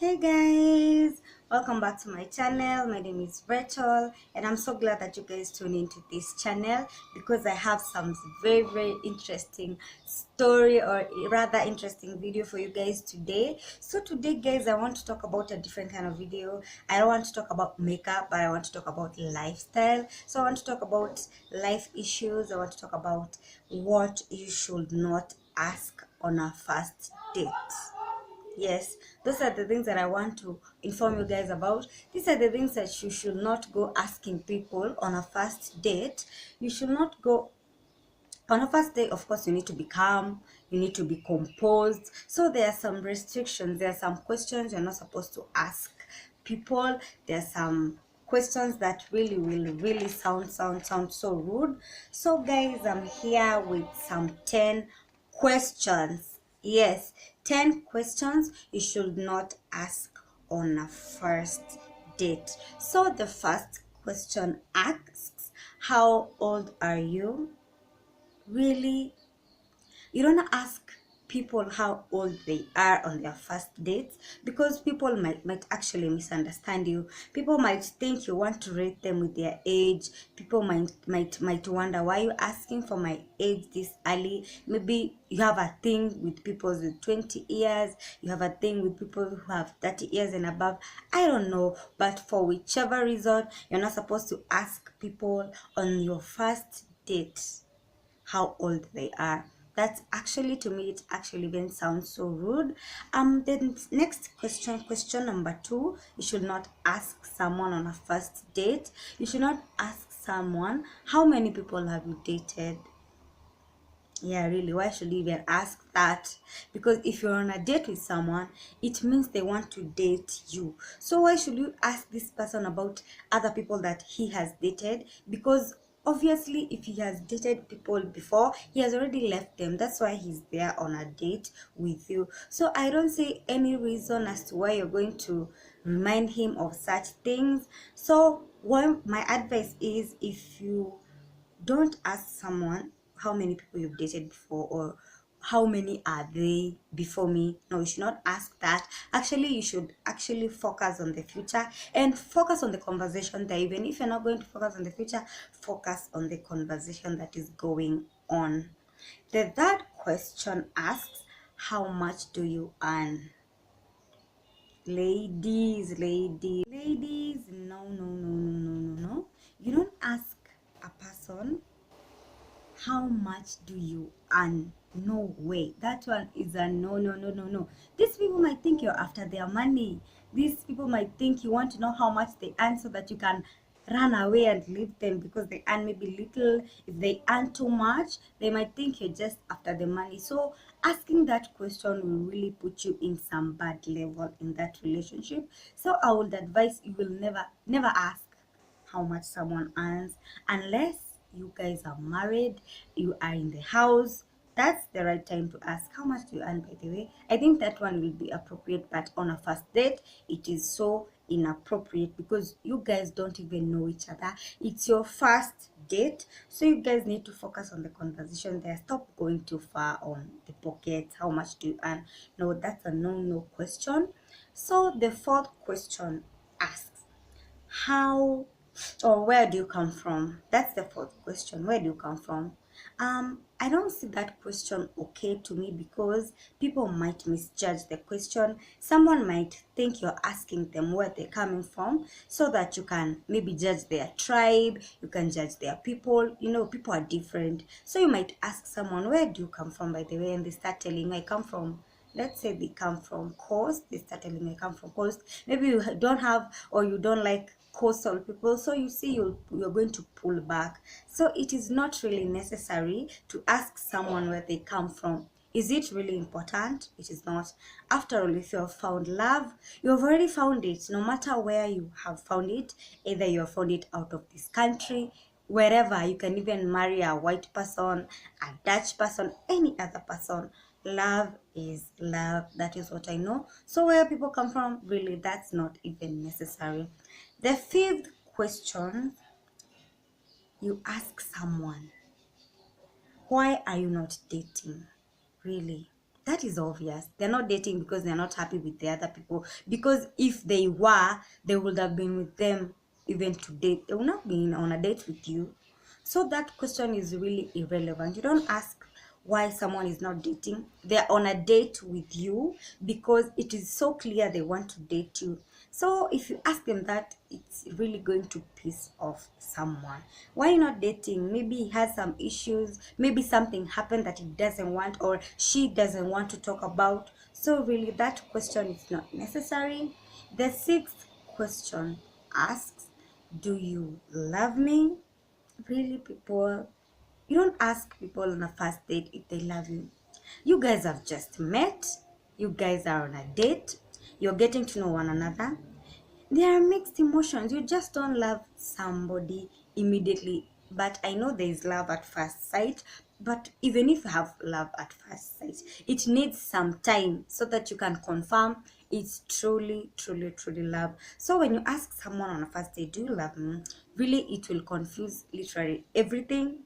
Hey guys, welcome back to my channel. My name is Rachel and I'm so glad that you guys tune into this channel because I have some very interesting story or rather interesting video for you guys today. So today guys, I want to talk about a different kind of video. I don't want to talk about makeup, but I want to talk about lifestyle. So I want to talk about life issues. I want to talk about what you should not ask on a first date. Yes, those are the things that I want to inform you guys about. These are the things that you should not go asking people on a first date. You should not go on a first date. Of course, you need to be calm, you need to be composed. So there are some restrictions, there are some questions you're not supposed to ask people. There are some questions that really will really sound so rude. So guys, I'm here with some 10 questions. Yes, 10 questions you should not ask on a first date. So the first question asks, how old are you? Really, you don't ask people how old they are on their first dates because people might actually misunderstand you. People might think you want to rate them with their age. People might wonder, why are you asking for my age this early? Maybe you have a thing with people with 20 years, you have a thing with people who have 30 years and above. I don't know, but for whichever reason, you're not supposed to ask people on your first date how old they are. That's actually, to me, it actually even sounds so rude. Then next question number 2, you should not ask someone on a first date. You should not ask someone, how many people have you dated? Yeah, really, why should you even ask that? Because if you're on a date with someone, it means they want to date you. So why should you ask this person about other people that he has dated? Because obviously, if he has dated people before, he has already left them. That's why he's there on a date with you. So I don't see any reason as to why you're going to remind him of such things. So what my advice is, if you don't ask someone how many people you've dated before or how many are they before me. No, you should not ask that. Actually, you should actually focus on the future and focus on the conversation there. Even if you're not going to focus on the future, focus on the conversation that is going on. The third question asks, how much do you earn? Ladies, no. You don't ask a person how much do you earn. No way, that one is a no. These people might think you're after their money. These people might think you want to know how much they earn so that you can run away and leave them because they earn maybe little. If they earn too much, they might think you're just after the money. So asking that question will really put you in some bad level in that relationship. So I would advise you will never ask how much someone earns unless you guys are married, you are in the house. That's the right time to ask, how much do you earn? By the way, I think that one will be appropriate, but on a first date it is so inappropriate because you guys don't even know each other. It's your first date, so you guys need to focus on the conversation there. Stop going too far on the pocket. How much do you earn? No, that's a no question. So the fourth question asks, how or where do you come from? That's the fourth question. Where do you come from? I don't see that question okay to me because people might misjudge the question. Someone might think you're asking them where they're coming from so that you can maybe judge their tribe, you can judge their people. You know, people are different. So you might ask someone, where do you come from, by the way? And they start telling you, I come from, let's say they come from coast. They start telling me I come from coast. Maybe you don't have or you don't like coastal people, so you see you're going to pull back. So it is not really necessary to ask someone where they come from. Is it really important? It is not. After all, if you have found love, you have already found it. No matter where you have found it, either you have found it out of this country, wherever. You can even marry a white person, a Dutch person, any other person. Love is love. That is what I know. So where people come from, really, that's not even necessary. The fifth question, you ask someone, why are you not dating? Really, that is obvious. They're not dating because they're not happy with the other people. Because if they were, they would have been with them even to date. They would not be on a date with you. So that question is really irrelevant. You don't ask why someone is not dating. They're on a date with you because it is so clear they want to date you. So if you ask them that, it's really going to piss off someone. Why not dating? Maybe he has some issues, maybe something happened that he doesn't want or she doesn't want to talk about. So really that question is not necessary. The sixth question asks, do you love me? Really, people, you don't ask people on a first date if they love you. You guys have just met, you guys are on a date, you're getting to know one another. There are mixed emotions. You just don't love somebody immediately. But I know there is love at first sight. But even if you have love at first sight, it needs some time so that you can confirm it's truly, truly, truly love. So when you ask someone on a first date, do you love me? Really, it will confuse literally everything.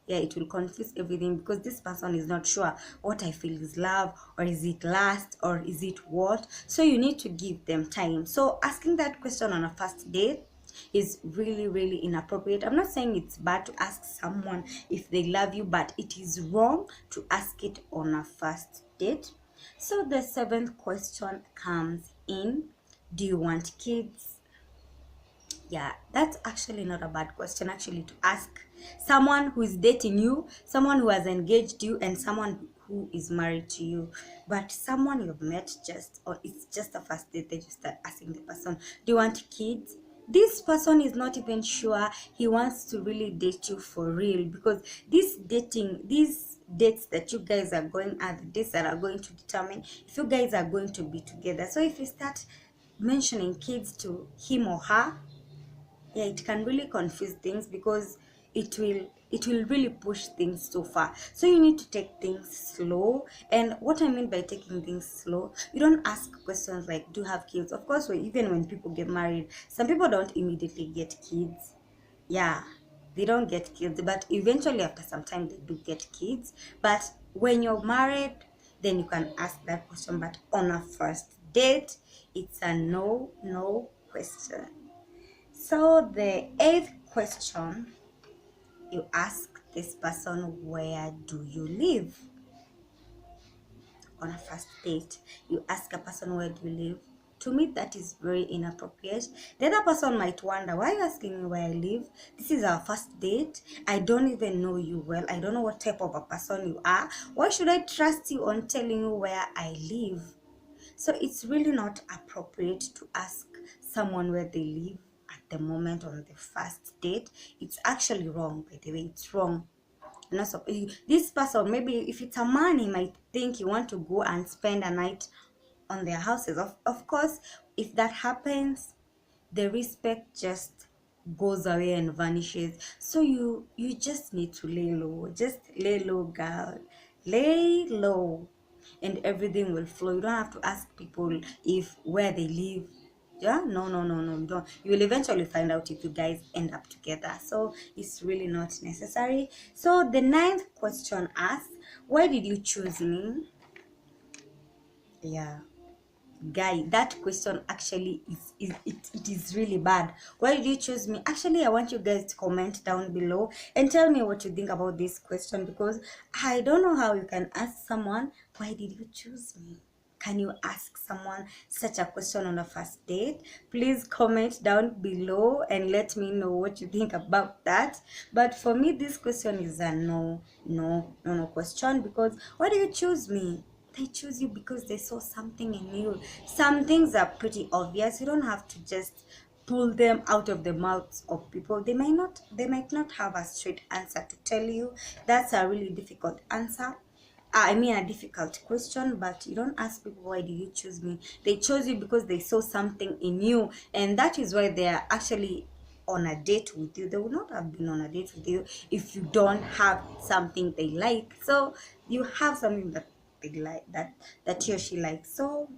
Yeah, it will confuse everything because this person is not sure what I feel is love, or is it lust, or is it what. So you need to give them time. So asking that question on a first date is really, really inappropriate. I'm not saying it's bad to ask someone if they love you, but it is wrong to ask it on a first date. So the seventh question comes in, do you want kids? Yeah, that's actually not a bad question actually to ask someone who is dating you, someone who has engaged you, and someone who is married to you. But someone you've met just, or it's just a first date, they just start asking the person, do you want kids? This person is not even sure he wants to really date you for real, because this dating, these dates that you guys are going, are the dates that are going to determine if you guys are going to be together. So if you start mentioning kids to him or her, yeah, it can really confuse things because it will really push things so far. So you need to take things slow. And what I mean by taking things slow, you don't ask questions like, do you have kids? Of course, even when people get married, some people don't immediately get kids. Yeah, they don't get kids, but eventually after some time they do get kids. But when you're married, then you can ask that question. But on a first date, it's a no question. So the eighth question, you ask this person, where do you live? On a first date, you ask a person, where do you live? To me, that is very inappropriate. The other person might wonder, why are you asking me where I live? This is our first date. I don't even know you well. I don't know what type of a person you are. Why should I trust you on telling you where I live? So it's really not appropriate to ask someone where they live at the moment on the first date. It's actually wrong, by the way. It's wrong. Not so, this person, maybe if it's a man, he might think you want to go and spend a night on their houses. Of course, if that happens, the respect just goes away and vanishes. So you just need to lay low. Just lay low, girl. Lay low, and everything will flow. You don't have to ask people if where they live. Yeah, no, you don't. You will eventually find out if you guys end up together. So it's really not necessary. So the ninth question asks, why did you choose me? Yeah, guy, that question actually it is really bad. Why did you choose me? Actually, I want you guys to comment down below and tell me what you think about this question, because I don't know how you can ask someone, why did you choose me? Can you ask someone such a question on a first date? Please comment down below and let me know what you think about that. But for me, this question is a no question, because why do you choose me? They choose you because they saw something in you. Some things are pretty obvious. You don't have to just pull them out of the mouths of people. They might not have a straight answer to tell you. That's a really difficult answer. I mean, a difficult question, but you don't ask people, why do you choose me? They chose you because they saw something in you, and that is why they are actually on a date with you. They would not have been on a date with you if you don't have something they like. So you have something that they like, that he or she likes. So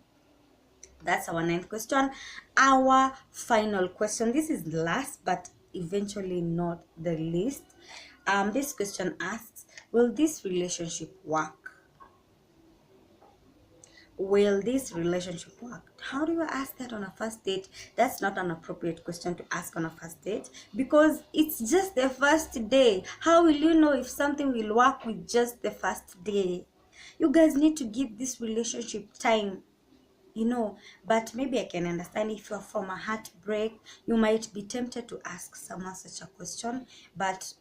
that's our ninth question. Our final question, this is the last but eventually not the least. This question asks, will this relationship work? will this relationship work? How do you ask that on a first date? That's not an appropriate question to ask on a first date, because it's just the first day. How will you know if something will work with just the first day? You guys need to give this relationship time, but maybe I can understand if you're from a heartbreak, you might be tempted to ask someone such a question, but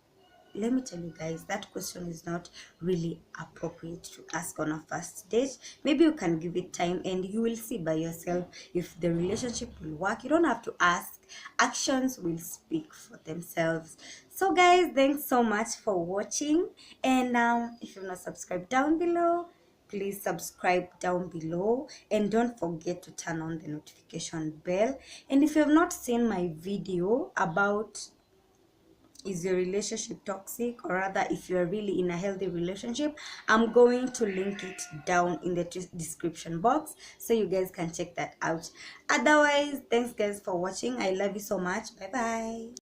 let me tell you guys, that question is not really appropriate to ask on a first date. Maybe you can give it time and you will see by yourself if the relationship will work. You don't have to ask, actions will speak for themselves. So guys, thanks so much for watching, and if you're not subscribed down below, please subscribe down below, and don't forget to turn on the notification bell. And if you have not seen my video about is your relationship toxic, or rather if you're really in a healthy relationship, I'm going to link it down in the description box so you guys can check that out. Otherwise, thanks guys for watching. I love you so much. Bye bye.